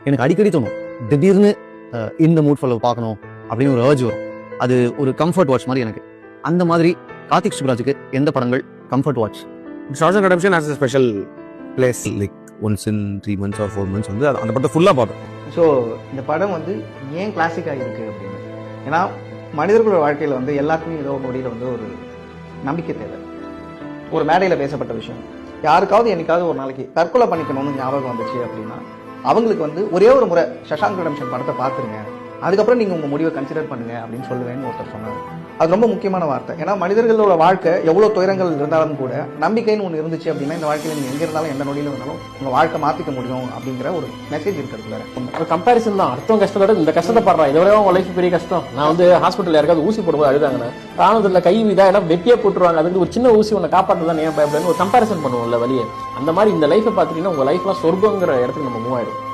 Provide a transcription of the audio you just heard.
எனக்கு அடிக்கடி தோணும், திடீர்னு இந்த மூட் ஃபாலோ பார்க்கணும் அப்படின்னு ஒரு ஏர்ஜ் வரும். அது ஒரு கம்ஃபர்ட் வாட்ச் மாதிரி எனக்கு. அந்த மாதிரி கார்த்திக் சுப்ராஜுக்கு எந்த படங்கள் comfort watch? Shawshank redemption has a special place. Like once in 3 months or 4 months வந்து அந்த படத்தை ஃபுல்லாக பார்த்தோம். ஸோ இந்த படம் வந்து ஏன் கிளாசிக்காக இருக்குது அப்படின்னு, ஏன்னா மனிதர்களோட வாழ்க்கையில் வந்து எல்லாத்துக்குமே ஏதோ நொடியில் வந்து ஒரு நம்பிக்கை தேவை. ஒரு மேடையில் பேசப்பட்ட விஷயம், யாருக்காவது என்னைக்காவது ஒரு நாளைக்கு தற்கொலை பண்ணிக்கணும்னு ஞாபகம் வந்துச்சு அப்படின்னா அவங்களுக்கு வந்து ஒரே ஒரு முறை ஷஷாங்க் ரிடெம்ப்ஷன் படத்தை பார்த்துருங்க, அதுக்கப்புறம் நீங்கள் உங்கள் முடிவை கன்சிடர் பண்ணுங்க அப்படின்னு சொல்லுவேன்னு ஒருத்தர் சொன்னார். அது ரொம்ப முக்கியமான வார்த்தை. ஏன்னா மனிதர்களோட வாழ்க்கை எவ்வளோ துயரங்கள் இருந்தாலும் கூட நம்பிக்கைன்னு ஒன்று இருந்துச்சு அப்படின்னா இந்த வாழ்க்கையில் நீங்கள் எங்கே இருந்தாலும் எந்த நொடியில் இருந்தாலும் உங்கள் வாழ்க்கை மாற்றிக்க முடியும் அப்படிங்கிற ஒரு மெசேஜ் இருக்கிறதுல ஒரு கம்பேரிசன் தான். அடுத்தவங்க கஷ்டத்தோட இந்த கஷ்டத்தை படுறான், இதோட உங்க லைஃப் பெரிய கஷ்டம். நான் வந்து ஹாஸ்பிட்டல் யாருக்காவது ஊசி போடும்போது அழுதாங்கன்னா ராணுவத்தில் கை இதா இடம் வெட்டியே போட்டுருவாங்க, அதுக்கு ஒரு சின்ன ஊசி உன்னை காப்பாற்றுதான் ஏன் பயப்படன்னு ஒரு கம்பேரிசன் பண்ணுவோம்ல வழியே. அந்த மாதிரி இந்த லைஃப்பை பார்த்துட்டீங்கன்னா உங்க லைஃப்லாம் சொர்க்கங்கிற இடத்துக்கு நம்ம மூவ் ஆயிடும்.